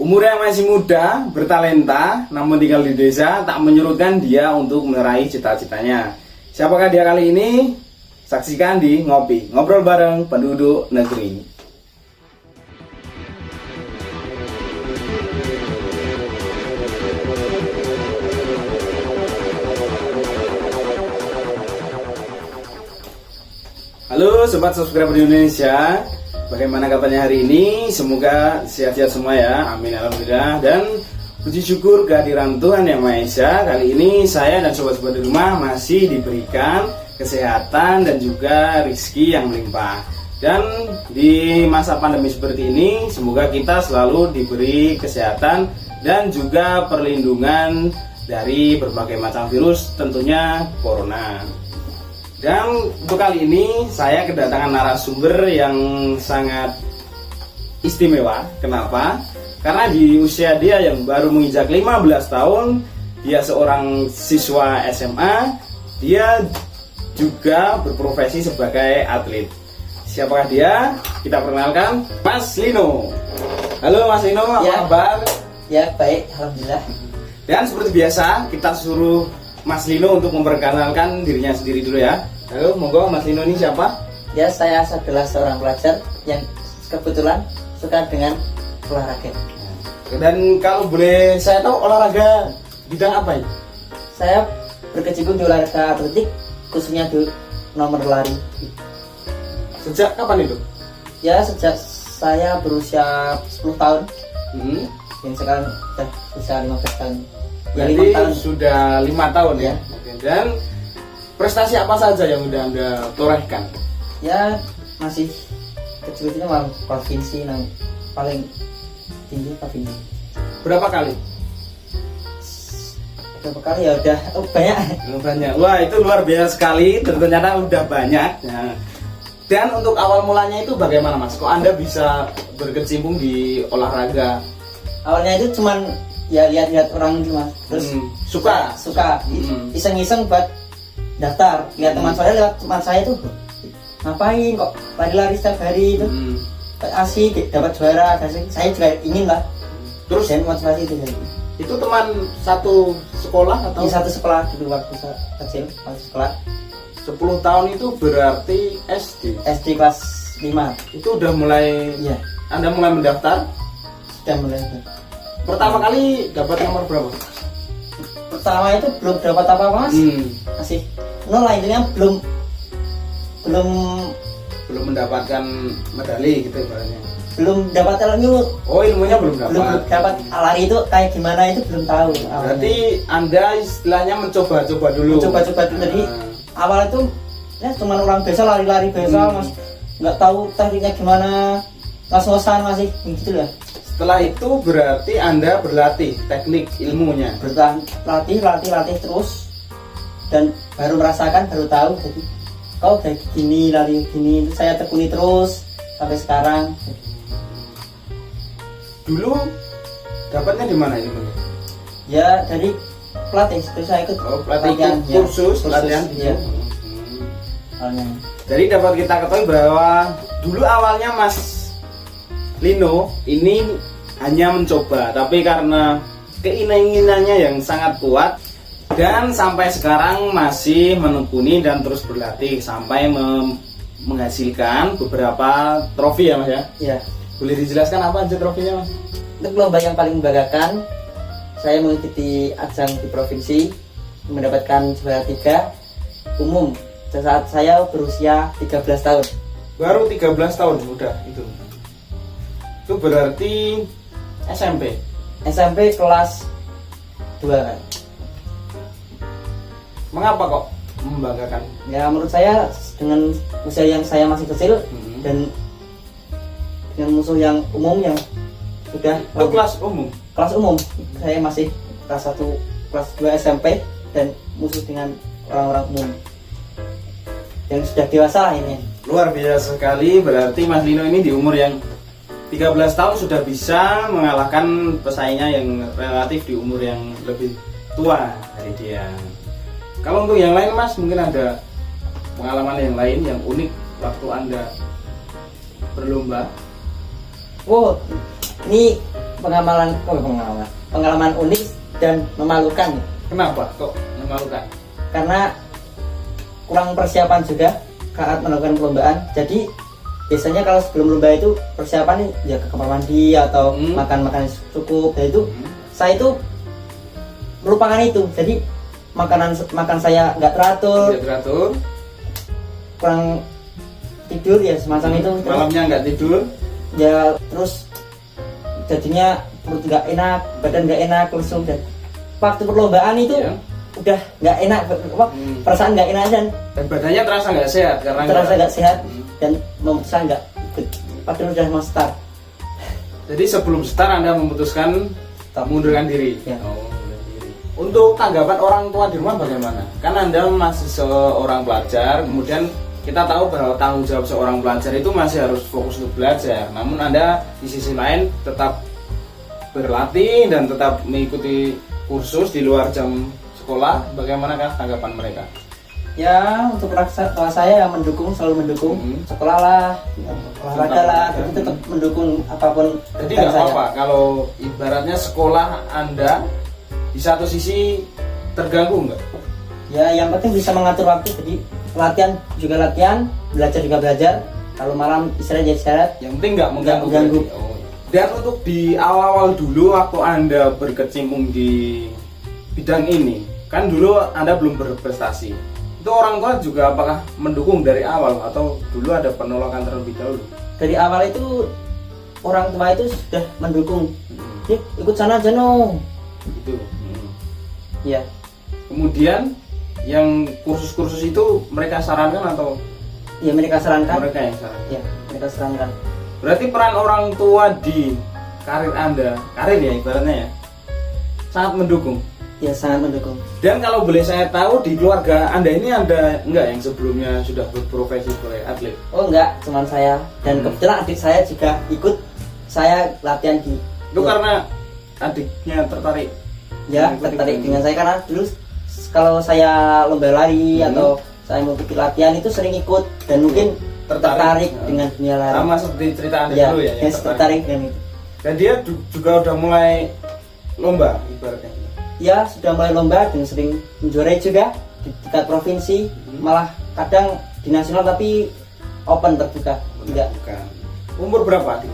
Umurnya masih muda, bertalenta, namun tinggal di desa tak menyurutkan dia untuk meraih cita-citanya. Siapakah dia kali ini? Saksikan di Ngopi, ngobrol bareng penduduk negeri. Halo Sobat Subscriber di Indonesia, bagaimana kabarnya hari ini? Semoga sehat-sehat semua ya, amin alhamdulillah. Dan puji syukur kehadiran Tuhan Yang Maha Esa. Kali ini saya dan sobat-sobat di rumah masih diberikan kesehatan dan juga rezeki yang melimpah. Dan di masa pandemi seperti ini, semoga kita selalu diberi kesehatan dan juga perlindungan dari berbagai macam virus, tentunya corona. Dan untuk kali ini saya kedatangan narasumber yang sangat istimewa. Kenapa? Karena di usia dia yang baru menginjak 15 tahun, dia seorang siswa SMA, dia juga berprofesi sebagai atlet. Siapakah dia? Kita perkenalkan Mas Lino. Halo Mas Lino, apa kabar? Ya baik, alhamdulillah. Dan seperti biasa kita suruh Mas Lino untuk memperkenalkan dirinya sendiri dulu ya. Halo, monggo Mas Lino ini siapa? Ya, saya adalah seorang pelajar yang kebetulan suka dengan olahraga. Dan kalau boleh saya tahu olahraga bidang apa ini? Saya berkecimpung di olahraga atletik, khususnya di nomor lari. Sejak kapan itu? Ya, sejak saya berusia 10 tahun. Dan sekarang sudah berusia 15 tahun. Ya, Berarti 5 tahun. sudah 5 tahun ya. Oke. Dan prestasi apa saja yang sudah Anda torehkan? Ya, masih kecil-kecilnya malah provinsi yang paling tinggi provinsi. Berapa kali? Berapa kali ya udah banyak. Banyak. Wah, itu luar biasa sekali. Ternyata udah banyak. Nah, dan untuk awal mulanya itu bagaimana Mas? Kok Anda bisa berkecimpung di olahraga? Awalnya itu cuman ya lihat-lihat orang gitu Mas. Terus suka iseng-iseng buat daftar. Lihat teman saya, lewat teman saya tuh ngapain kok lari-lari setiap hari itu. Asik, dapat juara. Saya juga ingin lah. Terus dan motivasi itu jadi. Itu teman satu sekolah atau? Di satu sekolah dulu waktu kecil, waktu sekolah. 10 tahun itu berarti SD. SD kelas 5. Itu udah mulai. Iya. Anda mulai mendaftar? Sudah mulai. Pertama kali dapat nomor berapa? Pertama itu belum dapat apa-apa Mas. Masih nol lah, intinya belum mendapatkan medali gitu ibaratnya. Belum dapat ilmu. Oh, ilmunya belum Belum dapat. dapat lari itu kayak gimana itu belum tahu. Berarti Anda istilahnya mencoba-coba dulu. Mencoba-coba dulu. Jadi awal itu ya cuma orang biasa lari-lari biasa Mas. Nggak tahu tekniknya gimana. Ngos-ngosan masih gitu lah. Setelah itu berarti Anda berlatih teknik ilmunya. Latih terus dan baru merasakan, baru tahu jadi kau kayak gini, lari gini. Saya tekuni terus sampai sekarang. Dulu dapatnya di mana itu? Ya dari pelatih, terus saya ikut pelatihan kursus pelatihan. Ya. Jadi dapat kita ketahui bahwa dulu awalnya Mas Lino ini hanya mencoba, tapi karena keinginannya yang sangat kuat dan sampai sekarang masih menekuni dan terus berlatih sampai menghasilkan beberapa trofi ya Mas ya? Iya. Boleh dijelaskan apa aja trofinya Mas? Untuk lomba yang paling membanggakan, saya mengikuti ajang di provinsi, mendapatkan juara 3 umum saat saya berusia 13 tahun. Baru 13 tahun udah itu. Itu berarti SMP kelas 2 kan. Mengapa kok membanggakan? Ya menurut saya dengan usia yang saya masih kecil dan dengan musuh yang umum yang sudah itu kelas umum. Saya masih kelas 1 kelas 2 SMP dan musuh dengan orang-orang umum yang sudah dewasa lah ini. Luar biasa sekali, berarti Mas Lino ini di umur yang 13 tahun sudah bisa mengalahkan pesaingnya yang relatif di umur yang lebih tua dari dia. Kalau untuk yang lain Mas, mungkin ada pengalaman yang lain yang unik waktu Anda berlomba? Oh, ini pengalaman unik dan memalukan. Kenapa kok memalukan? Karena kurang persiapan juga saat melakukan perlombaan. Jadi biasanya kalau sebelum lomba itu persiapan ya ke kamar mandi atau makan cukup. Dan itu saya itu melupakan itu. Jadi makan saya nggak teratur, kurang tidur ya semacam itu. Malamnya nggak tidur ya, terus jadinya perut nggak enak, badan nggak enak langsung. Dan waktu perlombaan itu udah nggak enak, perasaan nggak enak dan badannya terasa nggak sehat karena nggak sehat dan memutuskan nggak ikut padahal udah mau start. Jadi sebelum start Anda memutuskan mengundurkan diri. Ya. Mengundurkan diri. Untuk tanggapan orang tua di rumah bagaimana? Kan Anda masih seorang pelajar, kemudian kita tahu bahwa tanggung jawab seorang pelajar itu masih harus fokus untuk belajar. Namun Anda di sisi lain tetap berlatih dan tetap mengikuti kursus di luar jam sekolah. Bagaimanakah tanggapan mereka? Ya, untuk saya mendukung, selalu mendukung. Sekolah lah, olahraga lah, tapi tetap mendukung apapun. Jadi nggak apa-apa kalau ibaratnya sekolah Anda di satu sisi terganggu nggak? Ya, yang penting bisa mengatur waktu. Jadi latihan juga latihan, belajar juga belajar. Kalau malam istirahat ya istirahat. Yang penting nggak mengganggu. Oh. Dan untuk di awal-awal dulu waktu Anda berkecimpung di bidang ini, kan dulu Anda belum berprestasi. Itu orang tua juga apakah mendukung dari awal atau dulu ada penolakan terlebih dahulu? Dari awal itu orang tua itu sudah mendukung. Ya, ikut sana aja no. Gitu. Ya. Kemudian yang kursus-kursus itu mereka sarankan atau? Ya, mereka sarankan. Mereka yang sarankan. Ya, mereka sarankan. Berarti peran orang tua di karir Anda, karir ya ibaratnya ya, sangat mendukung. Ya, sangat mendukung. Dan kalau boleh saya tahu di keluarga Anda ini ada enggak yang sebelumnya sudah berprofesi sebagai atlet? Oh enggak, cuman saya. Dan kebetulan adik saya juga ikut saya latihan di. Itu karena adiknya tertarik? Ya, tertarik dengan saya karena dulu kalau saya lomba lari atau saya mau ikut latihan itu sering ikut dan mungkin tertarik dengan dunia lari. Sama seperti cerita Anda ya, dulu ya? Ya, tertarik dengan itu. Dan dia juga udah mulai lomba ibaratnya? Ya, sudah mulai lomba dan sering menjuarai juga di tingkat provinsi, malah kadang di nasional tapi open terbuka. Enggak. Bukan. Umur berapa adik?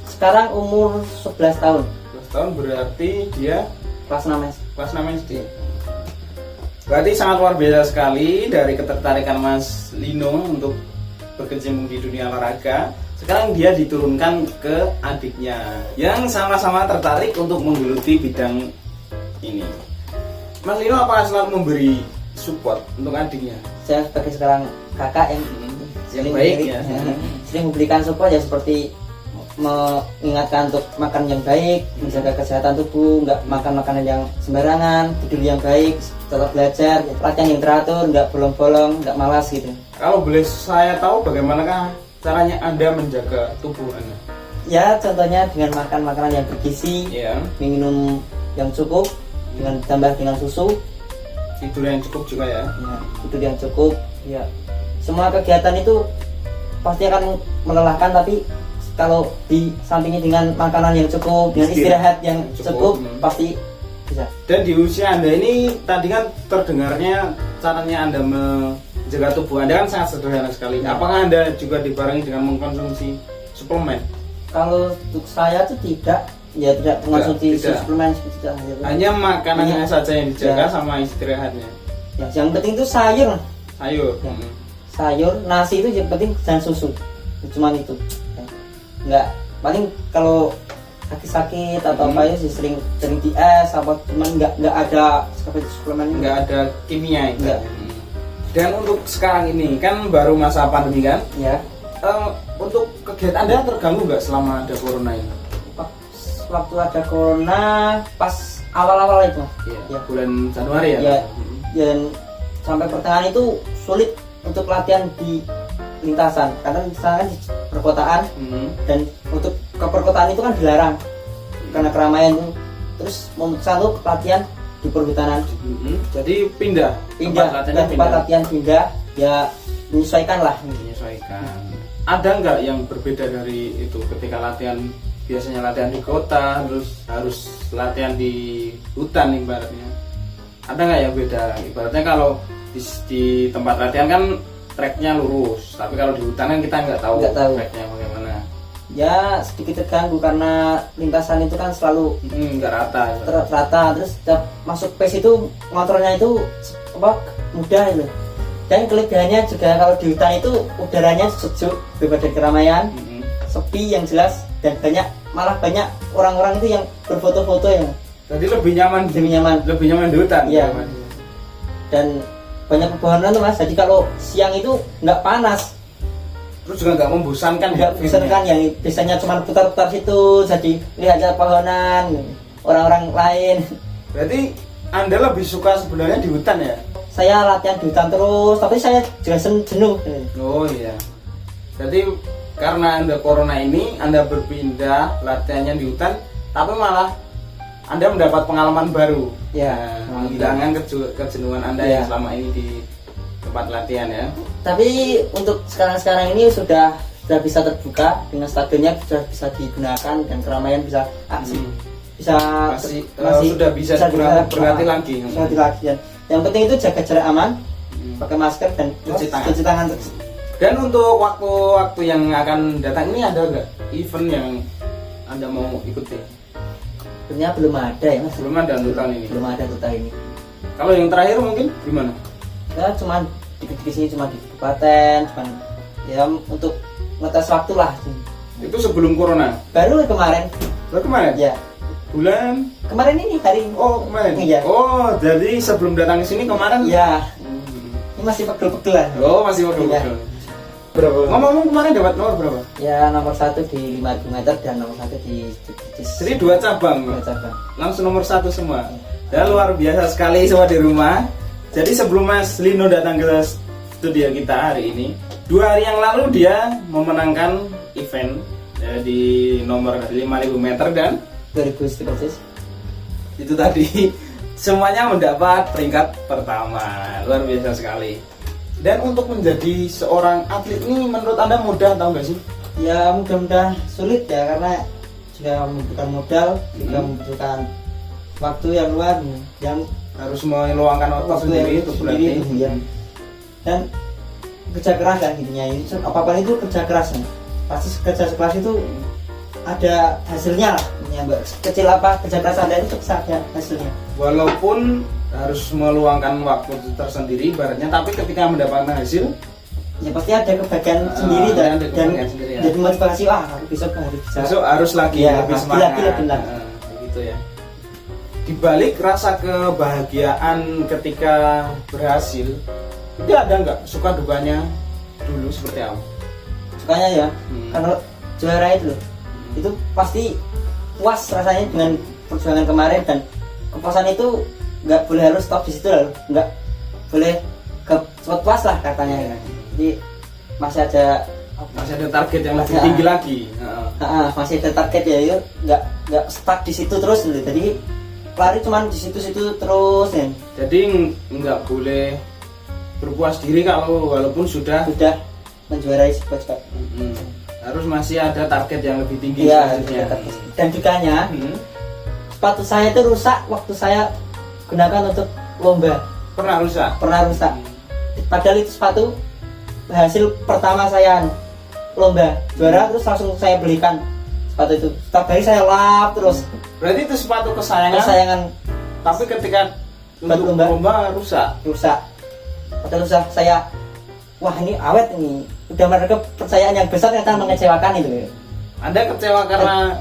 Sekarang umur 11 tahun. 11 tahun berarti dia Kelas 6 SD. kelas 6 SD. Berarti sangat luar biasa sekali dari ketertarikan Mas Lino untuk berkecimpung di dunia olahraga. Sekarang dia diturunkan ke adiknya yang sama-sama tertarik untuk menggeluti bidang ini. Mas Lino apakah selalu memberi support untuk adiknya? Saya sebagai sekarang kakak yang baik ya. Sering memberikan support ya seperti mengingatkan untuk makan yang baik, menjaga kesehatan tubuh, nggak makan makanan yang sembarangan, tidur yang baik, tetap belajar, latihan yang teratur, nggak bolong-bolong, nggak malas gitu. Kalau boleh saya tahu bagaimanakah caranya Anda menjaga tubuh Anda? Ya, contohnya dengan makan makanan yang bergizi, minum yang cukup, dengan tambah dengan susu, tidur yang cukup juga ya. Ya, tidur yang cukup. Ya, semua kegiatan itu pasti akan melelahkan, tapi kalau disampingi dengan makanan yang cukup, dengan istirahat yang cukup, pasti bisa. Dan di usia Anda ini tadi kan terdengarnya caranya Anda menjaga tubuh Anda kan sangat sederhana sekali. Apakah Anda juga dibarengi dengan mengkonsumsi suplemen? Kalau untuk saya itu tidak. Ya, tidak mengonsumsi suplemen seperti itu. Hanya makanannya saja yang dijaga sama istirahatnya. Ya, yang penting itu sayur. Sayur. Ya. Sayur, nasi itu yang penting dan susu. Cuman itu. Ya. Enggak, paling kalau sakit-sakit atau apa ya sih sering di es apa, cuman enggak ada seperti suplemen, enggak ada kimia itu. Dan untuk sekarang ini kan baru masa pandemi kan? Ya. Untuk kegiatan Anda terganggu nggak selama ada corona ini? Waktu ada corona pas awal-awal itu, ya bulan Januari ya. Dan sampai pertengahan itu sulit untuk latihan di lintasan karena misalkan di perkotaan dan untuk ke perkotaan itu kan dilarang karena keramaian itu. Terus memutuskan untuk latihan di perhutanan. Jadi pindah tempat latihan pindah ya, menyesuaikan lah. Ada nggak yang berbeda dari itu ketika latihan biasanya latihan di kota terus harus latihan di hutan ibaratnya, ada nggak yang beda? Ibaratnya kalau di tempat latihan kan treknya lurus, tapi kalau di hutan kan kita nggak tahu treknya bagaimana. Ya sedikit terganggu karena lintasan itu kan selalu nggak rata. Rata, terus setiap masuk pace itu motornya itu mudah itu. Dan kelebihannya juga kalau di hutan itu udaranya sejuk, bebas dari keramaian, sepi yang jelas, dan malah banyak orang-orang itu yang berfoto-foto ya. Jadi lebih nyaman di hutan. Iya. Dan banyak pepohonan tuh Mas. Jadi kalau siang itu nggak panas. Terus juga nggak membosankan. Nggak membosankan, yang biasanya cuma putar-putar situ, jadi lihat pepohonan, orang-orang lain. Berarti Anda lebih suka sebenarnya di hutan ya? Saya latihan di hutan terus, tapi saya juga jenuh. Oh iya. Jadi karena Anda corona ini, Anda berpindah latihannya di hutan, tapi malah Anda mendapat pengalaman baru. Ya, menghilangkan kejenuhan Anda yang selama ini di tempat latihan ya. Tapi untuk sekarang ini sudah bisa terbuka dengan stadionnya, sudah bisa digunakan dan keramaian bisa aksi. Masih sudah bisa berlatih lagi. Ya. Yang penting itu jaga jarak aman, pakai masker dan cuci tangan. Dan untuk waktu-waktu yang akan datang ini ada nggak event yang Anda mau ikuti? Sebenarnya belum ada ya Mas. Belum ada untuk tahun ini. Belum ada untuk tahun ini. Kalau yang terakhir mungkin gimana? Ya cuma dikit-dikit sini, cuma di kabupaten, cuma ya untuk ngetes waktu lah. Itu sebelum corona? Baru kemarin. Ya. Bulan kemarin ini hari ini. Oh kemarin. Iya. Oh jadi sebelum datang ke sini kemarin? Ya. Ini masih pegel-pegelan. Oh masih pegel-pegel. Berapa? Ngomong kemarin dapat nomor berapa? Ya nomor 1 di 5 meter dan nomor 1 di jadi 2 cabang. 2 cabang. Langsung nomor 1 semua. Dan luar biasa sekali semua di rumah. Jadi sebelum Mas Lino datang ke studio kita hari ini, 2 hari yang lalu dia memenangkan event di nomor 5.000 meter dan 2013. Itu tadi semuanya mendapat peringkat pertama. Luar biasa sekali. Dan untuk menjadi seorang atlet ini menurut Anda mudah atau enggak sih? Ya mudah-mudahan sulit ya, karena juga membutuhkan modal, juga membutuhkan waktu yang luar, yang harus meluangkan waktu sendiri untuk berlatih. Ya. Dan kerja keras kan intinya, apapun itu kerja keras kan. Pasti kerja keras itu ada hasilnya lah. Ya, kecil apa kerja keras Anda itu bisa ada hasilnya. Walaupun harus meluangkan waktu tersendiri ibaratnya, tapi ketika mendapatkan hasil ya pasti ada kebahagiaan sendiri dan sendiri, jadi motivasi, aku besok harus lagi ya, lebih semangat lagi. Gitu ya. Di balik rasa kebahagiaan ketika berhasil, itu ada nggak suka dukanya dulu seperti apa? Sukanya ya, karena juara itu loh, itu pasti puas rasanya dengan perjuangan kemarin, dan kepuasan itu nggak boleh harus stop di situ loh, nggak boleh cepat puas lah katanya. Jadi masih ada target yang lebih tinggi lagi. Masih ada target ya, yuk nggak stuck di situ terus loh. Jadi lari cuman di situ terus ya. Jadi nggak boleh berpuas diri kalau walaupun sudah menjuarai sebuah cepat. Harus masih ada target yang lebih tinggi ya, dan juganya sepatu saya itu rusak waktu saya gunakan untuk lomba. Pernah rusak? Padahal itu sepatu hasil pertama saya lomba juara, terus langsung saya belikan sepatu itu. Setiap hari saya lap terus. Berarti itu sepatu kesayangan. Tapi ketika untuk lomba rusak. Padahal saya, wah ini awet ini. Udah mereka percayaan yang besar, ternyata mengecewakan itu. Anda kecewa karena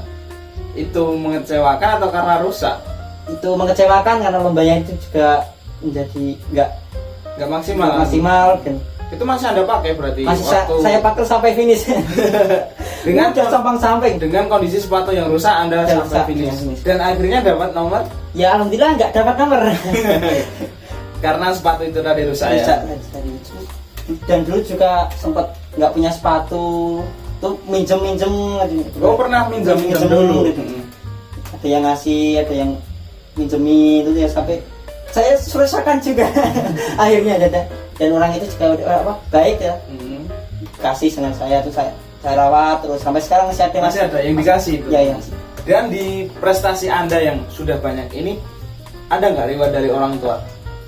itu mengecewakan atau karena rusak? Itu mengecewakan karena lombanya itu juga menjadi nggak maksimal kan. Itu masih Anda pakai berarti? Masih saya pakai sampai finish. Dengan samping dengan kondisi sepatu yang rusak Anda sampai finish. Dan akhirnya dapat nomor? Ya alhamdulillah nggak dapat nomor. Karena sepatu itu tadi rusak ya. Dan dulu juga sempat nggak punya sepatu, tuh minjem. Oh pernah minjem dulu. Ada yang ngasih, ada yang minjemin itu ya, sampai saya susahkan juga. Akhirnya dan orang itu juga baik ya, kasih dengan saya tuh saya rawat terus sampai sekarang masih ada. Masih ada yang dikasih itu. Ya, ya. Dan di prestasi Anda yang sudah banyak ini, ada nggak reward dari orang tua?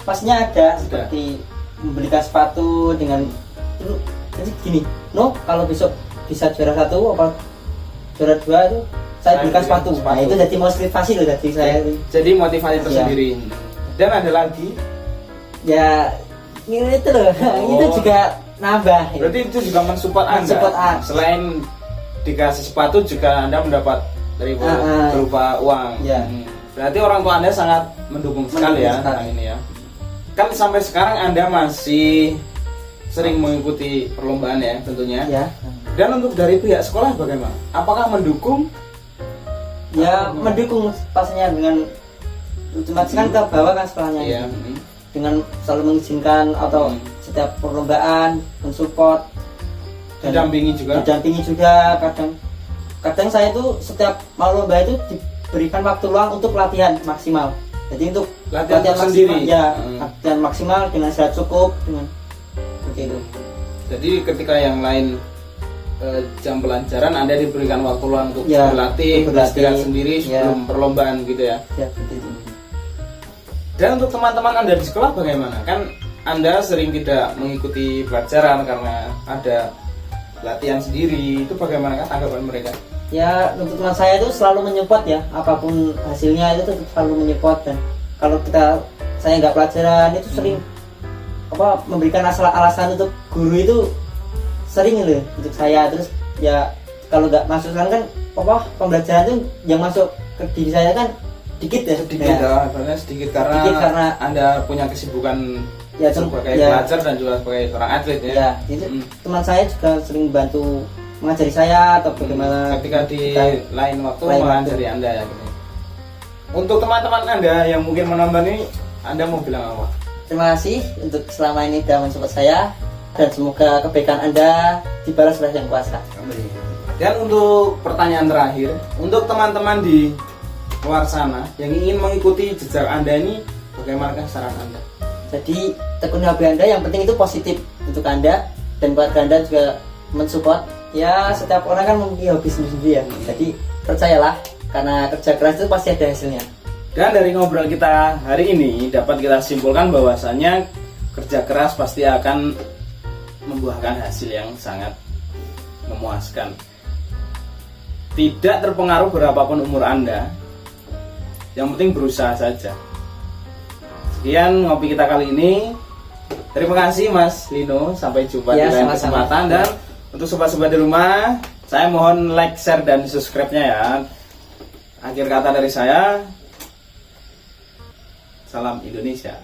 Pastinya ada, seperti membelikan sepatu dengan itu. Jadi gini, kalau besok bisa juara 1 apa juara 2 itu saya belikan sepatu. Nah, itu jadi motivasi loh jadi saya. Jadi motivasi tersendiri. Dan ada lagi? Ya, ini itu loh. Itu juga nambah. Berarti itu juga mensupport Anda. Selain dikasih sepatu juga Anda mendapat dari berupa uang. Ya. Berarti orang tua Anda sangat mendukung sekali ya ini ya. Kan sampai sekarang Anda masih sering mengikuti perlombaan ya tentunya. Ya. Dan untuk dari pihak sekolah bagaimana? Apakah mendukung? Ya, mendukung pastinya dengan otomatis kan ke bawah kan sekolahnya. Iya. Dengan selalu mengizinkan atau setiap perlombaan mensupport. Didampingi juga kadang saya itu setiap mau lomba itu diberikan waktu luang untuk latihan maksimal. Jadi untuk latihan maksimal, sendiri ya latihan maksimal dengan istirahat cukup dengan begitu. Jadi ketika yang lain jam pelajaran Anda diberikan waktu luang untuk berlatih sendiri sebelum perlombaan gitu ya. Ya, begitu. Dan untuk teman-teman Anda di sekolah bagaimana? Kan Anda sering tidak mengikuti pelajaran karena ada latihan sendiri. Itu bagaimana kan tanggapan mereka? Ya, untuk teman saya itu selalu menyupport ya, apapun hasilnya itu tetap selalu menyupport. Dan kalau saya nggak pelajaran itu sering memberikan alasan untuk guru itu sering loh untuk saya. Terus ya kalau nggak masuk kan pembelajaran itu yang masuk ke diri saya kan sedikit sedikit karena Anda punya kesibukan ya, sebagai pelajar dan juga sebagai seorang atlet ya. Ya, itu teman saya juga sering bantu mengajari saya atau bagaimana ketika di lain waktu mengajari Anda ya gitu. Untuk teman-teman Anda yang mungkin menonton ini, Anda mau bilang apa? Terima kasih untuk selama ini sudah mensupport saya dan semoga kebaikan Anda dibalas oleh Yang Kuasa. Dan untuk pertanyaan terakhir, untuk teman-teman di luar sana yang ingin mengikuti jejak Anda ini, bagaimana saran Anda? Jadi tekuni hobi Anda, yang penting itu positif untuk Anda dan keluarga Anda juga mensupport. Ya, setiap orang kan memiliki hobi sendiri-sendiri ya. Jadi percayalah, karena kerja keras itu pasti ada hasilnya. Dan dari ngobrol kita hari ini dapat kita simpulkan bahwasannya kerja keras pasti akan membuahkan hasil yang sangat memuaskan. Tidak terpengaruh berapapun umur Anda, yang penting berusaha saja. Sekian ngopi kita kali ini. Terima kasih Mas Lino, sampai jumpa di lain kesempatan. Dan untuk sobat-sobat di rumah, saya mohon like, share, dan subscribe-nya ya. Akhir kata dari saya, salam Indonesia.